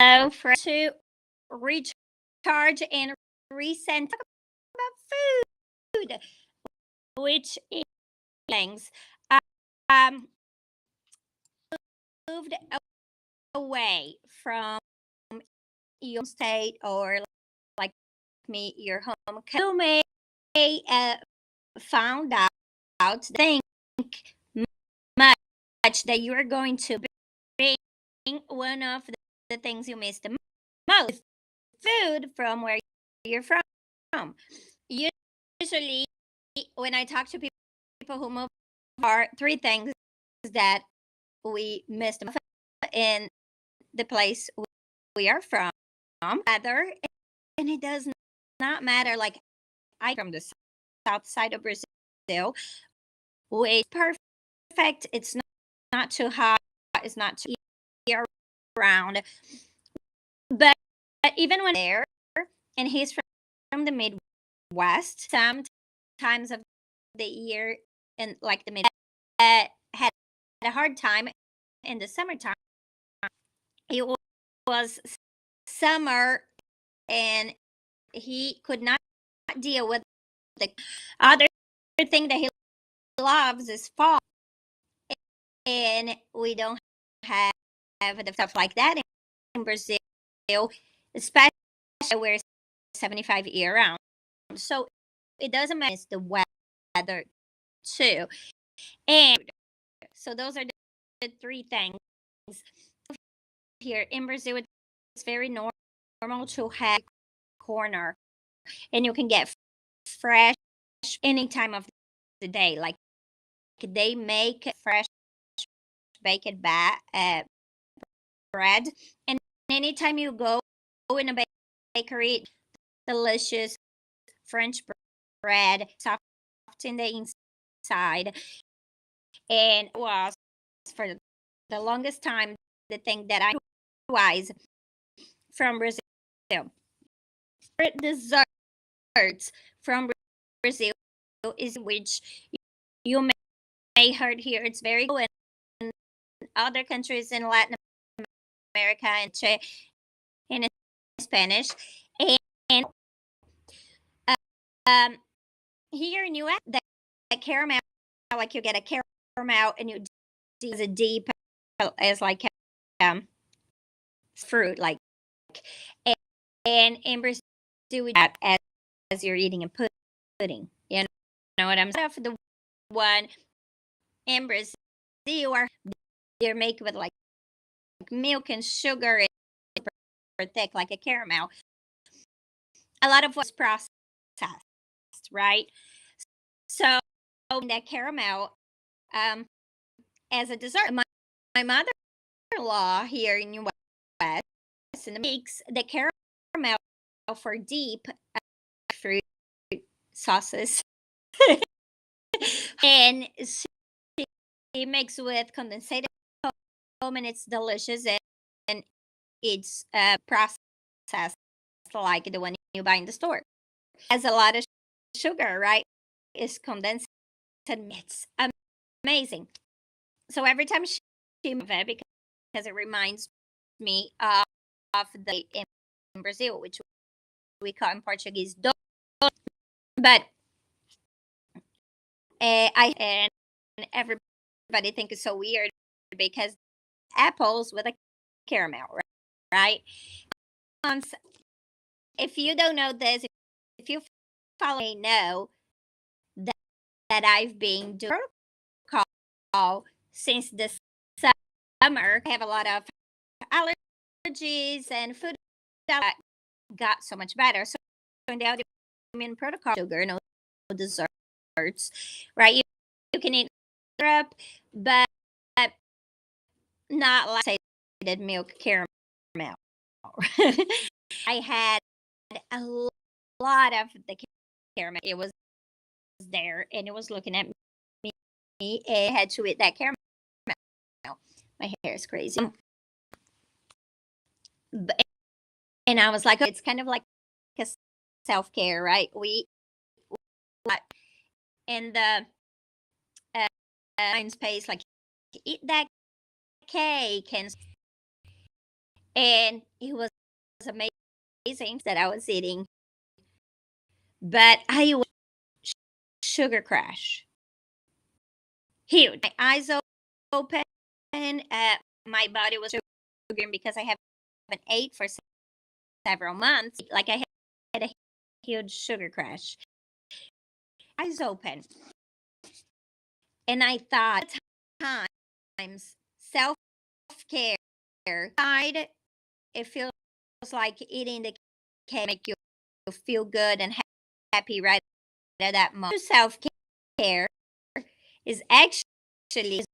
For to recharge and reset. Talk about food, which is things. Um, moved away from your state or like me, your home. You may found out think much that you are going to bring one of the things you miss the most food from where you're from. Usually, when I talk to people who move, are three things that we miss the most in the place we are from. Weather, and it does not matter. Like I from the south side of Brazil, which perfect. It's not too hot. It's not too year round. But even when there, and he's from the Midwest, sometimes of the year in like the mid had a hard time in the summertime. It was summer, and he could not deal with the other thing that he loves is fall, and we don't have the stuff like that in Brazil, especially where it's 75 year round. So it doesn't matter. It's the weather too. And so those are the three things here in Brazil. It's very normal to have corner, and you can get fresh any time of the day. Like they make fresh baked bread, and anytime you go in a bakery, delicious French bread, soft in the inside, and was for the longest time the thing that I was from Brazil. Desserts from Brazil is which you may heard here. It's very good in other countries in Latin America and in Spanish, and um, here in US, the caramel, like you get a caramel and you as a deep as like fruit, like and in Brazil we do that as you're eating a pudding. You know what I'm saying? For the one in Brazil, are they're made with like milk and sugar and thick like a caramel. A lot of what's processed, right? So that caramel as a dessert. My mother-in-law here in US makes the caramel for deep fruit sauces, and she makes with condensed foam, and it's delicious, and it's processed like the one you buy in the store. Has a lot of sugar, right? It's condensed. It's amazing. So every time she move it, because it reminds me of the in Brazil, which we call in Portuguese doce. But I and everybody think it's so weird because apples with a caramel, right? If you don't know this, if you follow me, know that, that I've been doing protocol since the summer. I have a lot of allergies and food that got so much better. So in the autoimmune protocol, sugar, no desserts, right? You can eat syrup, but not like milk caramel. I had a lot of the caramel. It was there, and it was looking at me. It had to eat that caramel. My hair is crazy. But, and I was like, it's kind of like a self care, right? We in the mind space, like eat that cake, and it was amazing that I was eating, but I was sugar crash. Huge. My eyes open, my body was sugar because I haven't ate for several months. Like I had a huge sugar crash. Eyes open. And I thought times self-care side, it feels like eating the cake make you feel good and happy right at that moment. Self-care is actually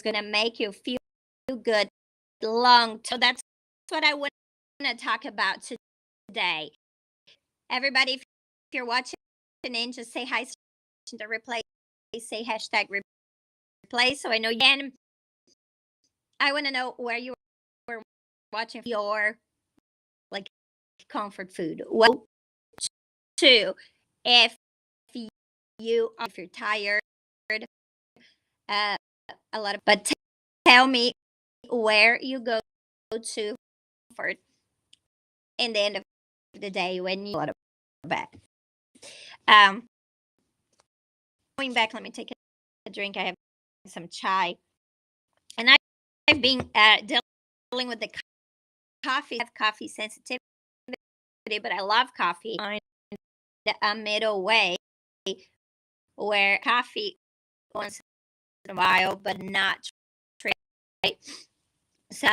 going to make you feel good long. So that's what I want to talk about today. Everybody, if you're watching in, just say hi to the replay. Say hashtag replay so I know you can. I want to know where you were watching your like comfort food. Well, two, if you're tired, a lot of, but tell me where you go to for in the end of the day when you a lot of bed. Going back, let me take a drink. I have some chai, and I've been dealing with the coffee. I have coffee sensitivity, but I love coffee. Find a middle way where coffee once in a while, but not right. So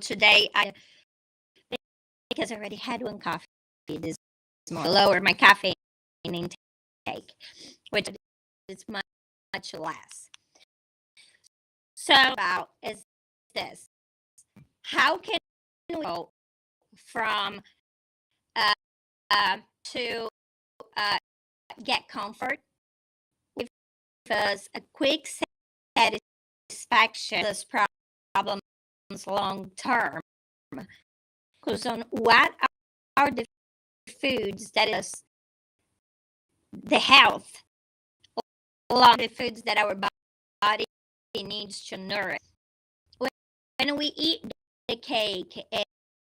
today because I already had one coffee this morning, lower my caffeine intake, which is much less. So about is this: how can we go from to get comfort with us a quick satisfaction this problems long term? Because on what are the foods that is the health along the foods that our body needs to nourish. When we eat the cake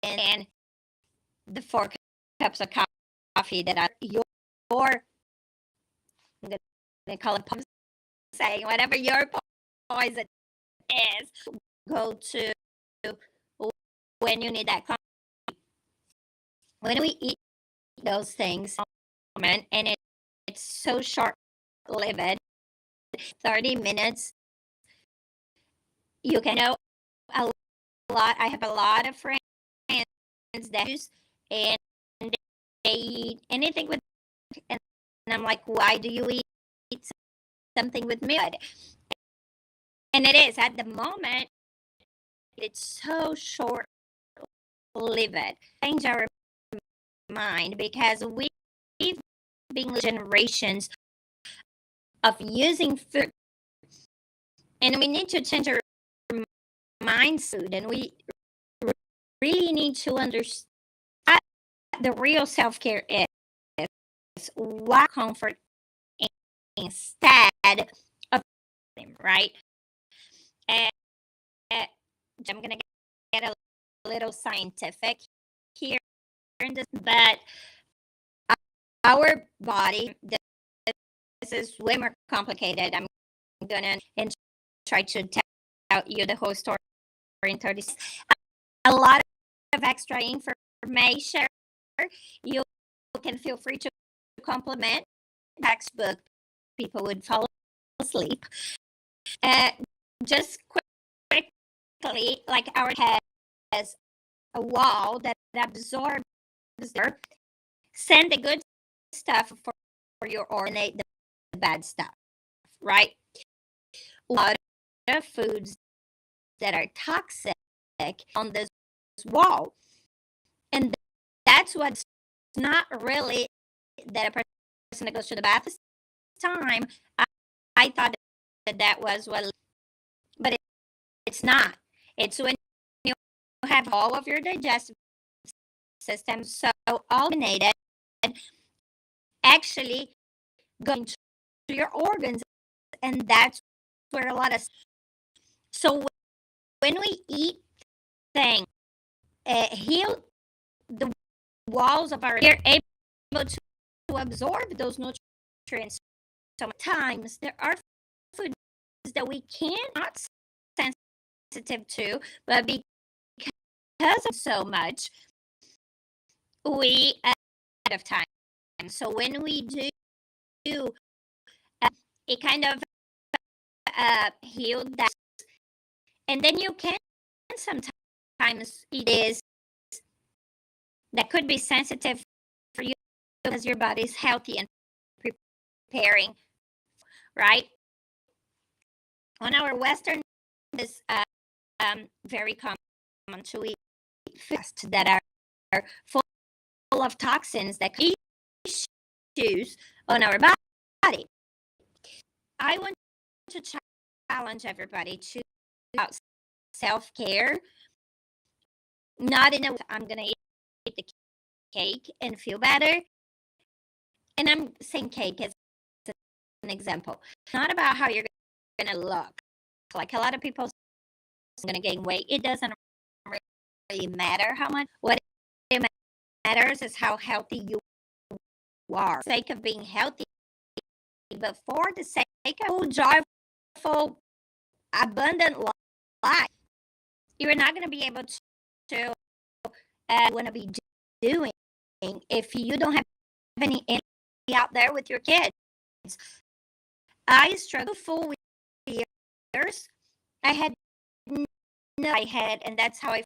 and the 4 cups of coffee that are your I'm gonna call it saying whatever your poison is, go to when you need that coffee. When we eat those things and it's so short-lived, 30 minutes, you can know a lot. I have a lot of friends that use and they eat anything with, and I'm like, why do you eat something with milk? And it is at the moment, it's so short lived. Change our mind because we've been generations of using food, and we need to change our mindset, and we really need to understand the real self-care is what comfort instead of them, right? And I'm gonna get a little scientific here in this, but our body, this is way more complicated. I'm gonna try to tell you the whole story in 30 seconds. A lot of extra information. You can feel free to compliment textbook. People would fall asleep. Just quickly, like our head has a wall that absorbs send the good stuff for your ordinate the bad stuff, right? A lot of foods that are toxic on this wall, and that's what's not really that a person that goes to the bath this time. I thought that was what, but it's not. It's when you have all of your digestive system so eliminated, actually going to your organs, and that's where a lot of, so when we eat things heal the walls of our, you're able to absorb those nutrients. Sometimes there are foods that we cannot sensitive to, but because of so much, we out of time. So when we do, it kind of heal that, and then you can sometimes it is that could be sensitive for you because your body's healthy and preparing, right? On our Western, is very common to eat foods that are full of toxins that could issues on our body. I want to challenge everybody to about self-care, not in a I'm gonna eat the cake and feel better. And I'm saying cake as an example, not about how you're gonna look. Like a lot of people are gonna gain weight. It doesn't really matter how much. What it matters is how healthy you are. For the sake of being healthy, but for the sake of joyful, abundant life, you're not going to be able to want to be doing if you don't have any energy out there with your kids. I struggled for years. I had, and that's how I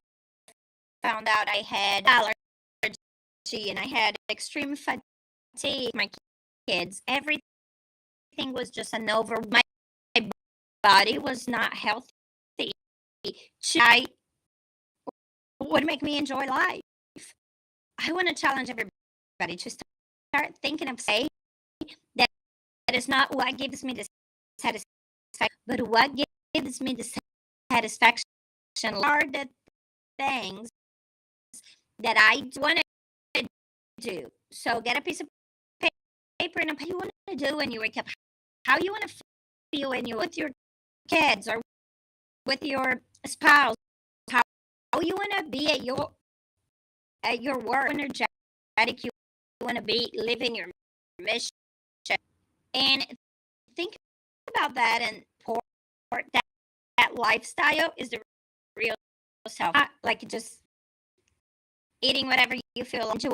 found out I had allergy and I had extreme fatigue. My kids, everything was just an over. My body was not healthy. I would make me enjoy life. I want to challenge everybody to start thinking of say that is not what gives me the satisfaction, but what gives me the satisfaction are the things that I want to do. So get a piece of paper and what you want to do when you wake up, how you want to feel when you're with your kids or with your spouse, how you want to be at your work, energetic you want to be, living your mission, and think about that and pour that lifestyle is the real self. Not like just eating whatever you feel like, to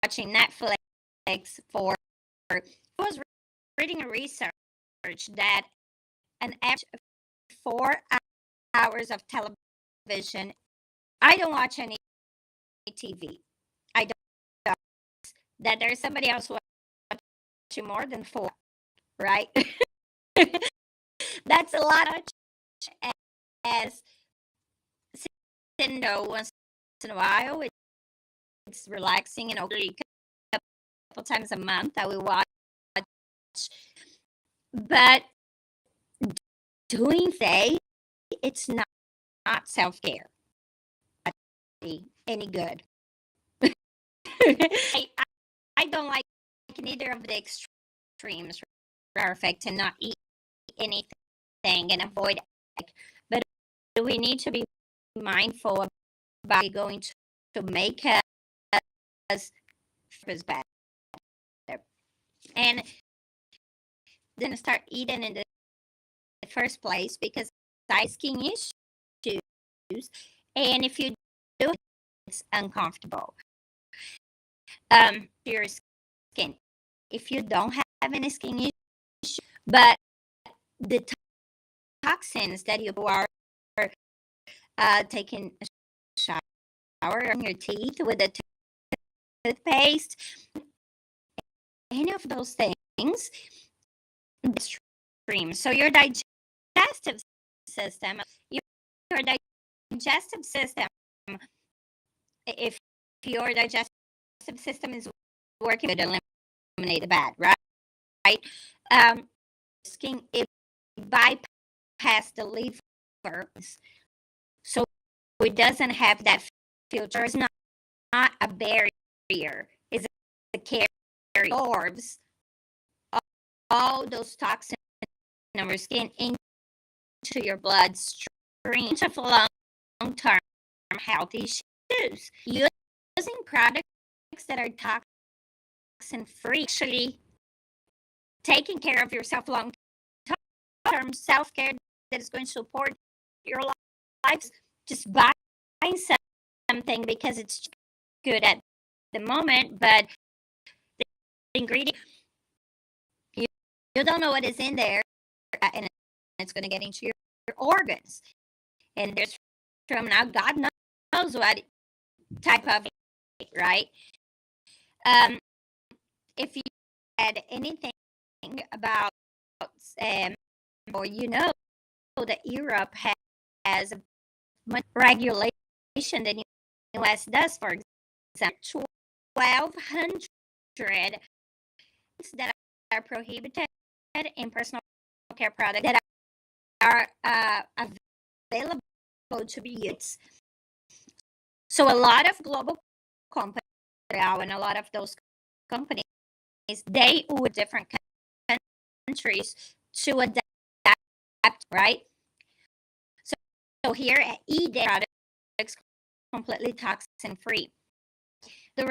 watching Netflix for. I was reading a research that an average of 4 hours of television. I don't watch any TV. I don't. That there's somebody else watching more than 4, right? That's a lot of as sitting once in a while. It's relaxing and okay. A couple times a month I will watch, but doing it's not self-care any good. I don't like neither of the extremes. Perfect, and not eat anything and avoid it. But we need to be mindful about going to make us better, and then start eating in the first place because skin issues, and if you do, it's uncomfortable. Your skin. If you don't have any skin issue, but the toxins that you are taking a shower on your teeth with a toothpaste, any of those things, stream. So your digestive system, if your digestive system is working, it would eliminate the bad, right? Skin, it bypass the liver, so it doesn't have that filter. It's not a barrier. It's a carrier. Absorbs all those toxins in our skin into your bloodstream. For long-term health issues, choose. Using products that are toxin free, actually taking care of yourself long term, self-care that is going to support your lives, just buying something because it's good at the moment, but the ingredient, you don't know what is in there, and it's going to get into your organs. And there's from now, God knows what type of, right? If you had anything about, or that Europe has much regulation than US does, for example, 1,200 that are prohibited in personal care products that are available to be used. So a lot of global companies and a lot of those companies, they with different countries to adapt, right? So here at Eden, products completely toxin free. The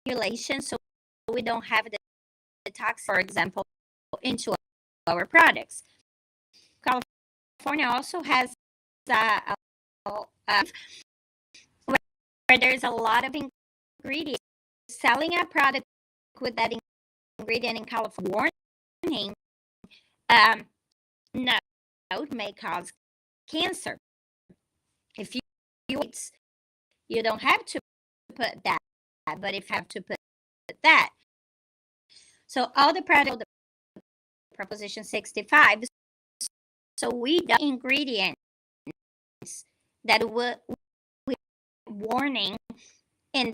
regulations, so we don't have the toxin, for example, into our products. California also has where there's a lot of ingredients. Selling a product with that ingredient in California, note may cause cancer. If you don't have to put that, but if you have to put that. So all the product, Proposition 65. So we the ingredients that we warning in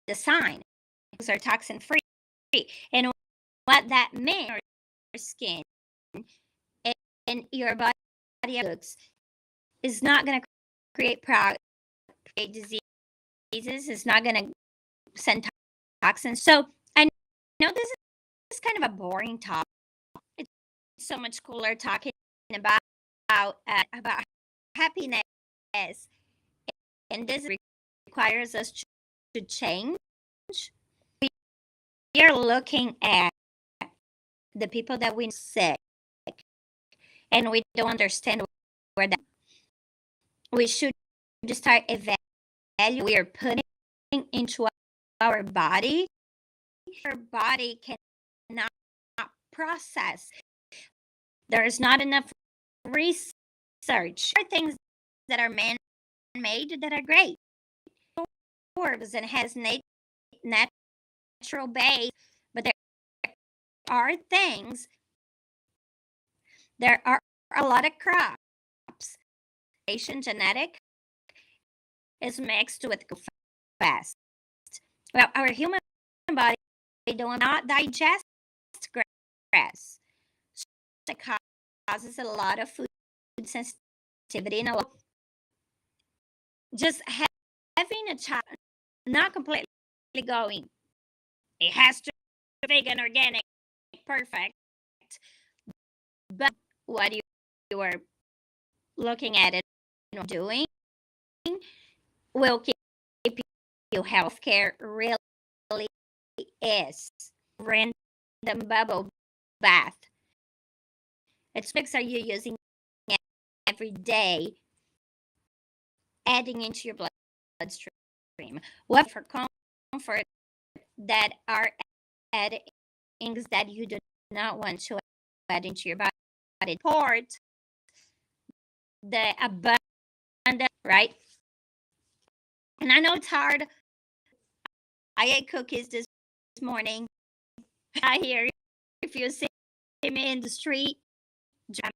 the sign are toxin free, and what that means, your skin and your body looks is not going to create diseases. It's not going to send toxins. So I know this is kind of a boring topic. It's so much cooler talking about happiness, and this requires us to change. We are looking at the people that we sick, and we don't understand where that. We should just start evaluating we are putting into our body. Our body cannot process. There is not enough research. There are things that are man-made that are great. Forbes and has natural base, but there are things. There are a lot of crops. Asian genetic is mixed with fast. Well, our human body do not digest grass. So it causes a lot of food sensitivity and a lot. Just having a child not completely going, it has to be vegan, organic, perfect. But what you are looking at it doing will keep you healthcare really is random bubble bath. It's fix are you using every day, adding into your bloodstream. What for comfort that are added things that you do not want to add into your body. Support the abundant, right? And I know it's hard. I ate cookies this morning. I hear if you see me in the street, I'm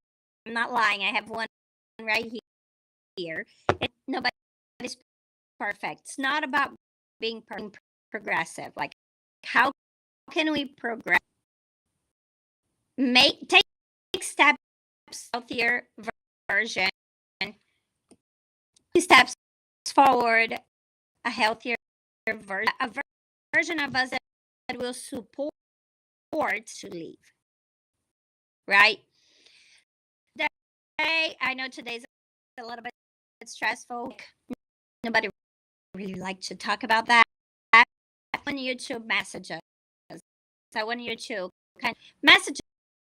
not lying. I have one right here. Nobody's perfect. It's not about being progressive. Like, how can we progress? Take steps, healthier version, steps forward, a healthier version, a version of us that will support to leave, right? I know today's a little bit stressful. Nobody really like to talk about that on YouTube messages. I want you to kind of message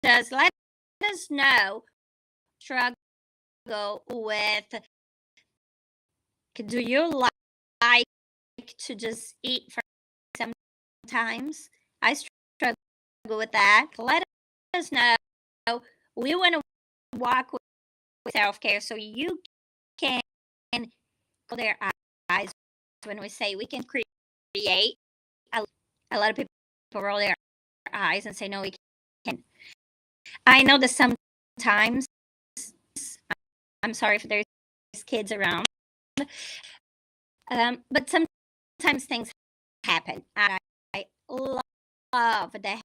us, let us know, struggle with, do you like to just eat for sometimes? I struggle with that. Let us know. We want to walk with self-care so you can go their eyes when we say we can create. A lot of people roll their eyes and say, no, we can't. I know that sometimes, I'm sorry if there's kids around, but sometimes things happen. I love that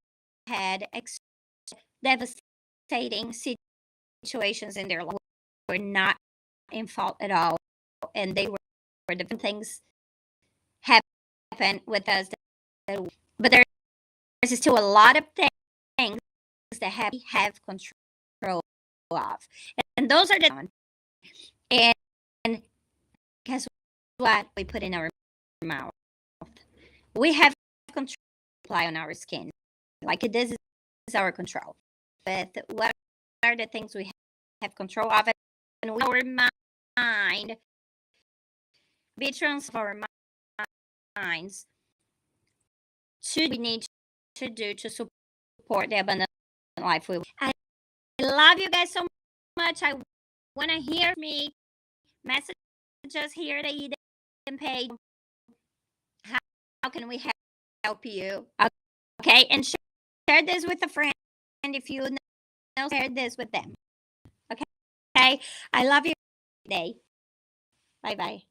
had devastating situations in their life were not in fault at all, and they were different things happen with us. But there's still a lot of things that we have control of, and those are the and guess what we put in our mouth. We have control apply on our skin. Like this is our control. But what are the things we have control of? And our mind, be transform our minds to we need to do to support the abundant life we. I love you guys so much. I want to hear me messages here at the Eden page. How can we help you? Okay, and share this with a friend if you know, share this with them. Okay, I love you today. Bye bye.